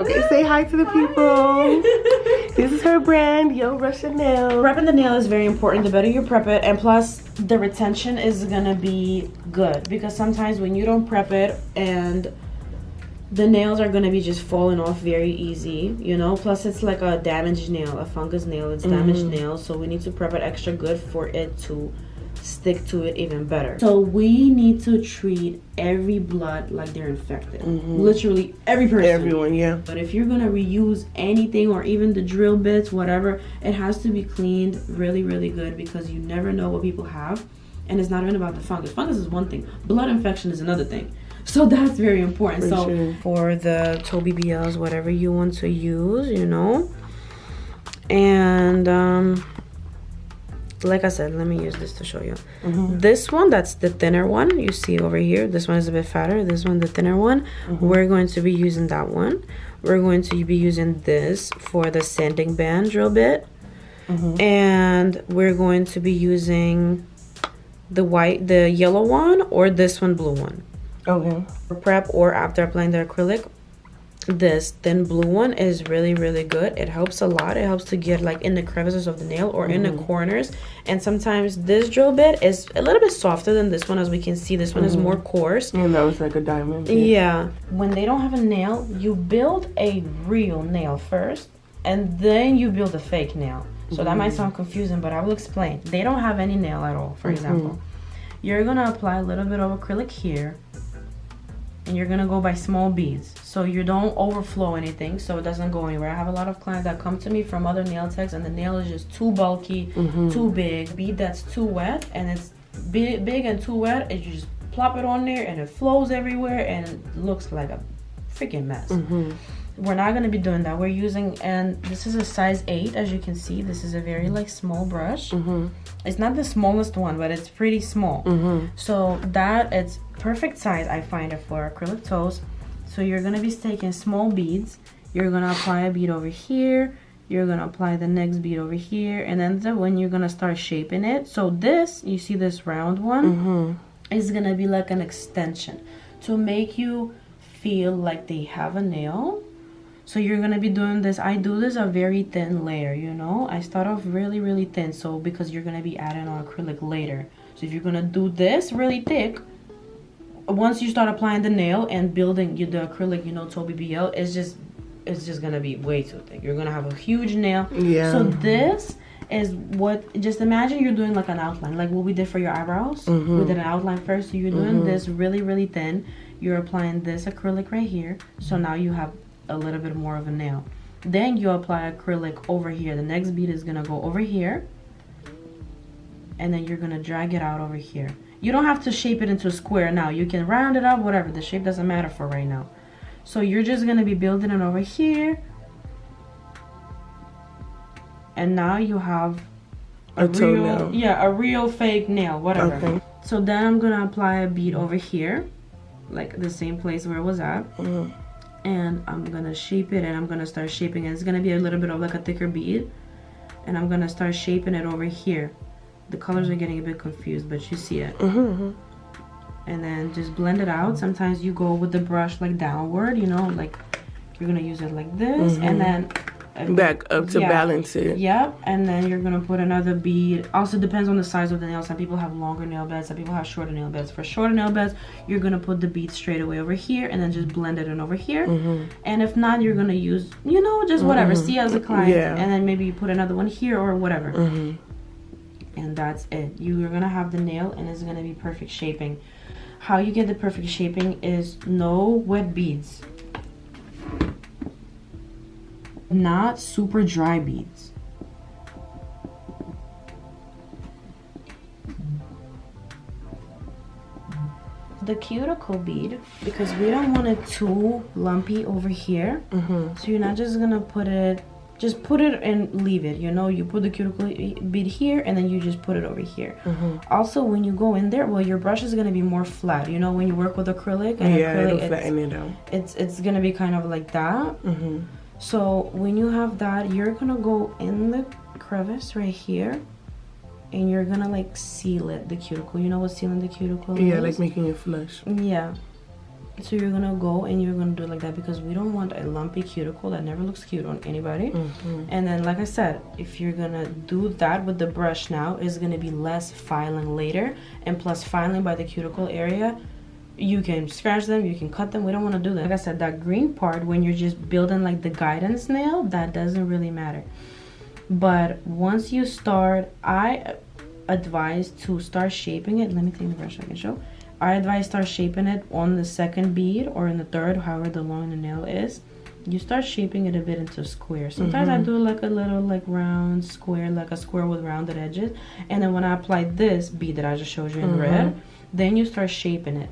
Okay, say hi to the people. This is her brand, Yo Russian Nail. Prepping the nail is very important. The better you prep it, and plus the retention is gonna be good, because sometimes when you don't prep it and the nails are gonna be just falling off very easy, you know. Plus it's like a damaged nail, a fungus nail. It's damaged nail, so we need to prep it extra good for it to stick to it even better. So we need to treat every blood like they're infected. Literally every person. Everyone, yeah. But if you're gonna reuse anything, or even the drill bits, whatever, it has to be cleaned really, really good, because you never know what people have. And it's not even about the fungus. Fungus is one thing. Blood infection is another thing. So that's very important. For the toe BBLs, whatever you want to use, you know. And like I said, let me use this to show you. This one, that's the thinner one. You see over here, this one is a bit fatter. This one, the thinner one. We're going to be using that one. We're going to be using this for the sanding band drill bit. And we're going to be using the yellow one, or this one, blue one. Okay. For prep or after applying the acrylic, this thin blue one is really, really good. It helps a lot. It helps to get like in the crevices of the nail or in the corners. And sometimes this drill bit is a little bit softer than this one. As we can see, this one is more coarse. And that was like a diamond. Yeah. When they don't have a nail, you build a real nail first, and then you build a fake nail. So that might sound confusing, but I will explain. They don't have any nail at all, for example. You're gonna apply a little bit of acrylic here, and you're gonna go by small beads, so you don't overflow anything, so it doesn't go anywhere. I have a lot of clients that come to me from other nail techs, and the nail is just too bulky, too big. Bead that's too wet, and it's big and too wet, and you just plop it on there, and it flows everywhere, and it looks like a freaking mess. We're not gonna be doing that. We're using, and this is a size 8, as you can see. This is a very like small brush. It's not the smallest one, but it's pretty small. So that it's perfect size, I find it, for acrylic toes. So you're gonna be taking small beads. You're gonna apply a bead over here. You're gonna apply the next bead over here, and then when you're gonna start shaping it. So this, you see this round one, is gonna be like an extension to make you feel like they have a nail. So you're gonna be doing this. I do this a very thin layer, you know. I start off really, really thin, so because you're gonna be adding on acrylic later. So if you're gonna do this really thick, once you start applying the nail and building the acrylic, you know, toe BBL, it's just gonna be way too thick. You're gonna have a huge nail. Yeah. So this is what, just imagine you're doing like an outline, like what we did for your eyebrows. We did an outline first, so you're doing this really, really thin. You're applying this acrylic right here, so now you have a little bit more of a nail. Then you apply acrylic over here. The next bead is gonna go over here, and then you're gonna drag it out over here. You don't have to shape it into a square now. You can round it up, whatever. The shape doesn't matter for right now. So you're just gonna be building it over here, and now you have a real, a real fake nail, whatever. So then I'm gonna apply a bead over here, like the same place where it was at. And I'm gonna shape it, and I'm gonna start shaping it. It's gonna be a little bit of like a thicker bead, and I'm gonna start shaping it over here. The colors are getting a bit confused, but you see it. And then just blend it out. Sometimes you go with the brush like downward, you know, like you're gonna use it like this, and then back up to balance it. Yep. And then you're gonna put another bead. Also depends on the size of the nail. Some people have longer nail beds, some people have shorter nail beds. For shorter nail beds, you're gonna put the bead straight away over here, and then just blend it in over here. And if not, you're gonna use, you know, just whatever. See as a client, and then maybe you put another one here or whatever. And that's it. You're gonna have the nail, and it's gonna be perfect shaping. How you get the perfect shaping is no wet beads, not super dry beads. The cuticle bead, because we don't want it too lumpy over here, so you're not just gonna put it, just put it and leave it, you know. You put the cuticle bead here, and then you just put it over here. Also, when you go in there, well, your brush is gonna be more flat, you know, when you work with acrylic. And acrylic, it'll flatten it out. It's gonna be kind of like that. So when you have that, you're gonna go in the crevice right here, and you're gonna like seal it, the cuticle. You know what sealing the cuticle is? Yeah, like making it flush. Yeah. So you're gonna go and you're gonna do it like that because we don't want a lumpy cuticle. That never looks cute on anybody. And then, like I said, if you're gonna do that with the brush now, it's gonna be less filing later. And plus filing by the cuticle area, you can scratch them, you can cut them. We don't want to do that. Like I said, that green part, when you're just building like the guidance nail, that doesn't really matter. But once you start, I advise to start shaping it. Let me take the brush so I can show. I advise start shaping it on the second bead or in the third, however long the nail is. You start shaping it a bit into a square. Sometimes I do like a little like round square, like a square with rounded edges. And then when I apply this bead that I just showed you in red, then you start shaping it.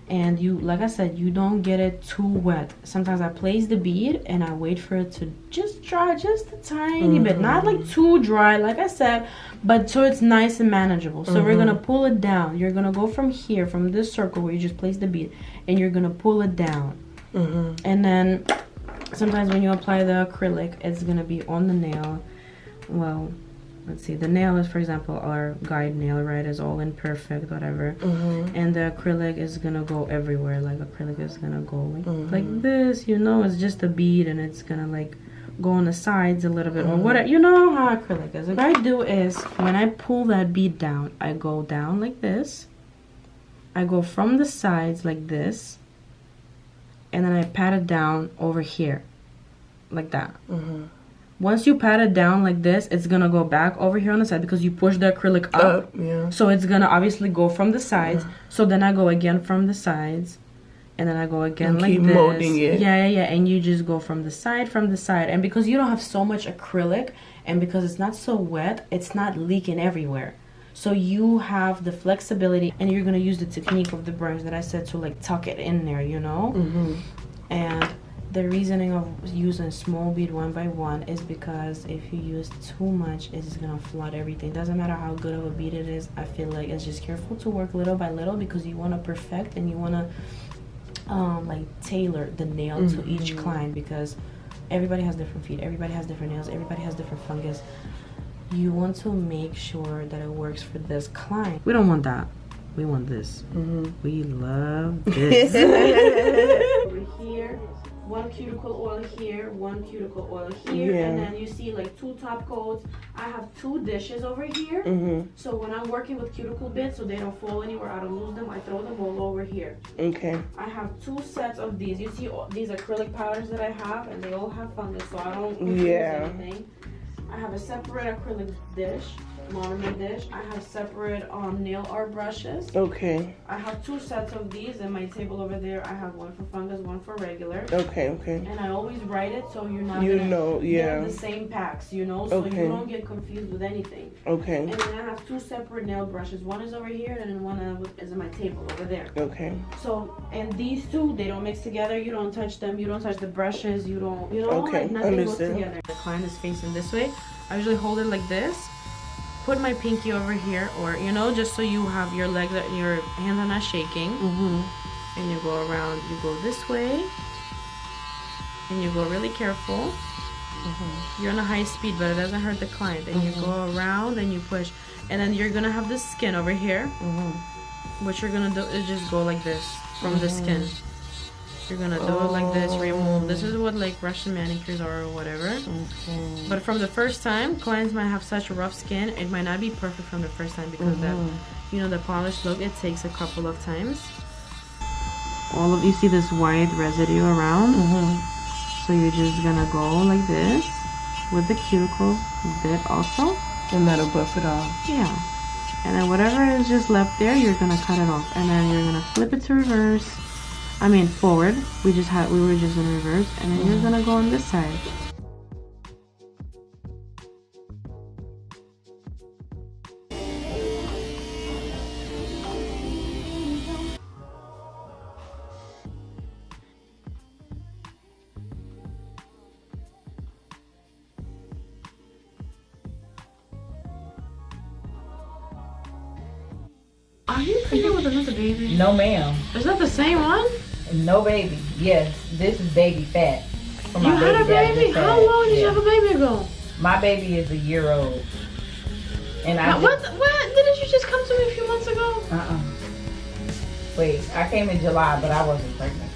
And you, like I said, you don't get it too wet. Sometimes I place the bead and I wait for it to just dry just a tiny bit. Not like too dry, like I said, but so it's nice and manageable. So we're gonna pull it down. You're gonna go from here, from this circle where you just place the bead, and you're gonna pull it down. And then sometimes when you apply the acrylic, it's gonna be on the nail. Well, let's see, the nail is, for example, our guide nail, right, is all imperfect, whatever. And the acrylic is gonna go everywhere. Like acrylic is gonna go like this, you know, it's just a bead and it's gonna like go on the sides a little bit or whatever. You know how acrylic is. What I do is when I pull that bead down, I go down like this. I go from the sides like this. And then I pat it down over here like that. Once you pat it down like this, it's gonna go back over here on the side because you push the acrylic up. So it's gonna obviously go from the sides. So then I go again from the sides, and then I go again and like keep this. Molding it. Yeah. And you just go from the side, And because you don't have so much acrylic, and because it's not so wet, it's not leaking everywhere. So you have the flexibility, and you're gonna use the technique of the brush that I said to like tuck it in there, you know. And the reasoning of using small bead one by one is because if you use too much, it's gonna flood everything. Doesn't matter how good of a bead it is. I feel like it's just careful to work little by little because you want to perfect and you want to like tailor the nail to each client because everybody has different feet, everybody has different nails, everybody has different fungus. You want to make sure that it works for this client. We don't want that. We want this. We love this. Over here. One cuticle oil here, one cuticle oil here, and then you see like 2 top coats. I have 2 dishes over here. So when I'm working with cuticle bits, so they don't fall anywhere, I don't lose them, I throw them all over here. I have 2 sets of these. You see all these acrylic powders that I have, and they all have fungus, so I don't confuse anything. I have a separate acrylic dish, monomer dish. I have separate nail art brushes. I have 2 sets of these in my table over there. I have one for fungus, one for regular. And I always write it so you're not get the same packs, you know, so you don't get confused with anything. And then I have 2 separate nail brushes. One is over here and then one is in my table over there. So, and these 2, they don't mix together. You don't touch them. You don't touch the brushes. You don't, you know, like nothing goes together. The client is facing this way. I usually hold it like this. Put my pinky over here, or you know, just so you have your leg, that your hands are not shaking. And you go around, you go this way, and you go really careful. You're on a high speed, but it doesn't hurt the client. And you go around and you push, and then you're gonna have the skin over here. What you're gonna do is just go like this from the skin. You're gonna do it like this, remove. This is what like Russian manicures are or whatever. But from the first time, clients might have such rough skin, it might not be perfect from the first time because that, you know, the polished look, it takes a couple of times. All of you see this white residue around, so you're just gonna go like this with the cuticle bit also, and that'll buff it off. And then whatever is just left there, you're gonna cut it off, and then you're gonna flip it to reverse. I mean forward. We were just in reverse, and then you're gonna go on this side. Are you pregnant with another baby? No, ma'am. Is that the same one? No, baby. Yes, this is baby fat. You had a baby? How long did you have a baby ago? My baby is a year old. And what? Didn't you just come to me a few months ago? Wait, I came in July, but I wasn't pregnant.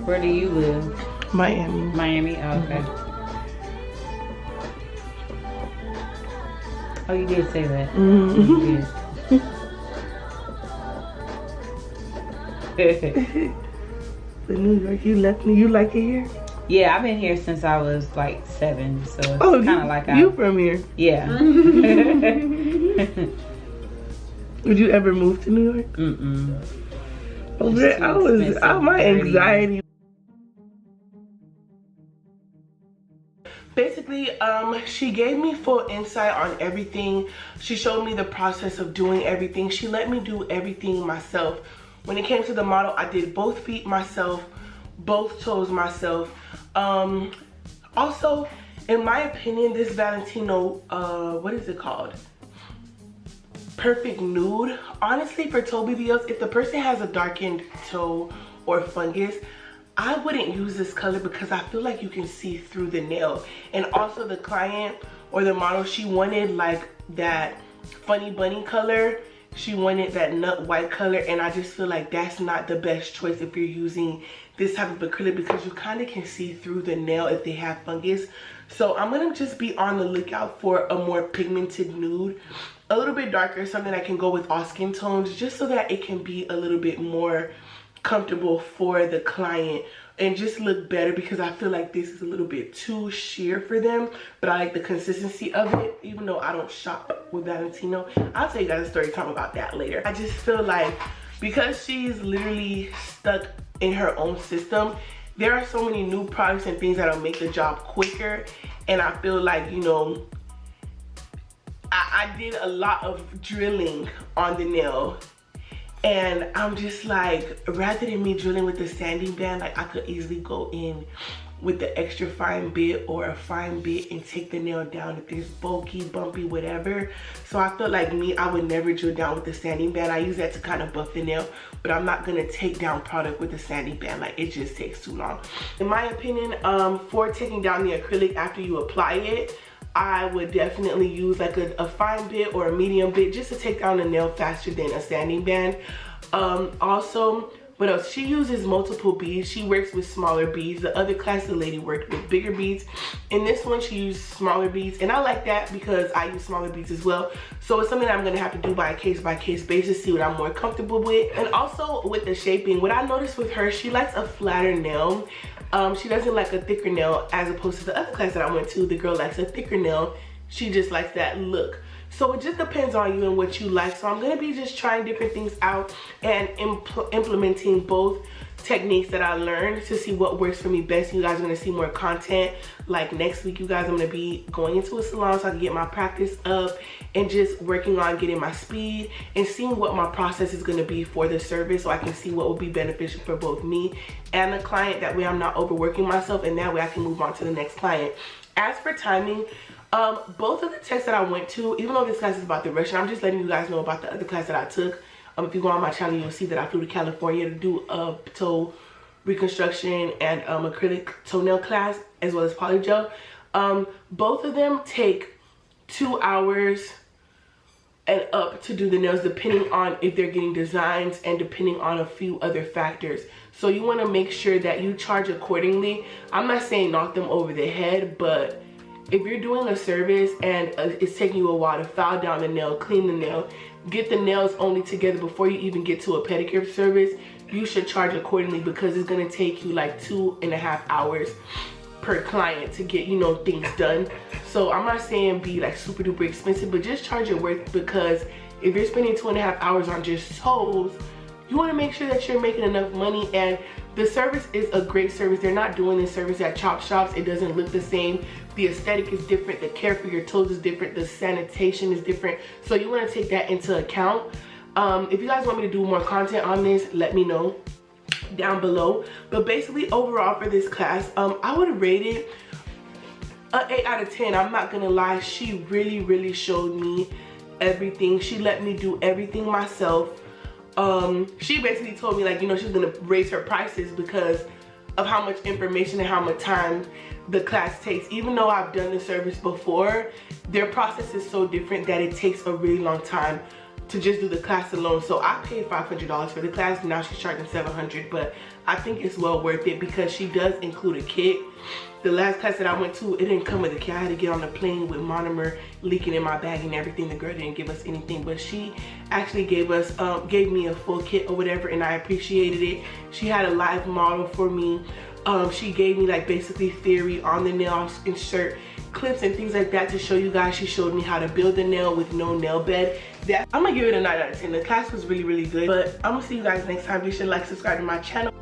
Where do you live? Miami. Miami? Oh, okay. Oh, you did say that. You did. The New York, you left me. You like it here? Yeah, I've been here since I was like 7, so it's Oh, kind of like you from here? Yeah. Would you ever move to New York? Mm-mm. Oh, man, I was, my anxiety. Basically, she gave me full insight on everything. She showed me the process of doing everything. She let me do everything myself. When it came to the model, I did both feet myself, both toes myself. Also, in my opinion, this Valentino, what is it called? Perfect Nude. Honestly, for toe BBLs, if the person has a darkened toe or fungus, I wouldn't use this color because I feel like you can see through the nail. And also the client or the model, she wanted like that funny bunny color. She wanted that nut white color, and I just feel like that's not the best choice if you're using this type of acrylic because you kind of can see through the nail if they have fungus. So I'm gonna just be on the lookout for a more pigmented nude, a little bit darker, something that can go with all skin tones, just so that it can be a little bit more comfortable for the client and just look better, because I feel like this is a little bit too sheer for them, but I like the consistency of it, even though I don't shop with Valentino. I'll tell you guys a story time about that later. I just feel like because she's literally stuck in her own system, there are so many new products and things that'll make the job quicker, and I feel like, you know, I did a lot of drilling on the nail. And I'm just like, rather than me drilling with the sanding band, like I could easily go in with the extra fine bit or a fine bit and take the nail down if there's bulky, bumpy, whatever. So I felt like me, I would never drill down with the sanding band. I use that to kind of buff the nail, but I'm not gonna take down product with the sanding band. Like, it just takes too long. In my opinion, for taking down the acrylic after you apply it, I would definitely use like a fine bit or a medium bit just to take down the nail faster than a sanding band. Also, what else? She uses multiple beads. She works with smaller beads. The other class, the lady worked with bigger beads. In this one, she used smaller beads, and I like that because I use smaller beads as well. So it's something I'm gonna have to do by a case-by-case basis, see what I'm more comfortable with. And also with the shaping, what I noticed with her, she likes a flatter nail. She doesn't like a thicker nail, as opposed to the other class that I went to. The girl likes a thicker nail. She just likes that look. So it just depends on you and what you like. So I'm gonna be just trying different things out and implementing both techniques that I learned to see what works for me best. You guys are gonna see more content. Like next week, you guys, I'm gonna be going into a salon so I can get my practice up and just working on getting my speed and seeing what my process is gonna be for the service, so I can see what will be beneficial for both me and the client. That way I'm not overworking myself, and that way I can move on to the next client. As for timing, both of the techs that I went to, even though this class is about the Russian, I'm just letting you guys know about the other class that I took. If you go on my channel, you'll see that I flew to California to do a toe reconstruction and acrylic toenail class, as well as polygel. Both of them take 2 hours and up to do the nails, depending on if they're getting designs and depending on a few other factors. So you want to make sure that you charge accordingly. I'm not saying knock them over the head, but if you're doing a service and it's taking you a while to file down the nail, clean the nail, get the nails only together before you even get to a pedicure service, you should charge accordingly, because it's going to take you like 2.5 hours per client to get, you know, things done. So I'm not saying be like super duper expensive, but just charge your worth, because if you're spending 2.5 hours on just toes, you want to make sure that you're making enough money. And the service is a great service. They're not doing this service at chop shops. It doesn't look the same. The aesthetic is different. The care for your toes is different. The sanitation is different. So you want to take that into account. If you guys want me to do more content on this, let me know down below. But basically, overall for this class, I would rate it an 8 out of 10. I'm not gonna lie. She really showed me everything. She let me do everything myself. She basically told me, like, you know, she's gonna raise her prices because of how much information and how much time the class takes. Even though I've done the service before, their process is so different that it takes a really long time to just do the class alone. So I paid $500 for the class. Now she's charging $700, but I think it's well worth it because she does include a kit. The last class that I went to, it didn't come with a kit. I had to get on the plane with monomer leaking in my bag and everything. The girl didn't give us anything, but she actually gave me a full kit or whatever, and I appreciated it. She had a live model for me. She gave me like basically theory on the nails, insert clips and things like that to show you guys. She showed me how to build a nail with no nail bed. I'm gonna give it a 9 out of 10. The class was really, really good, but I'm gonna see you guys next time. Be sure to like, subscribe to my channel.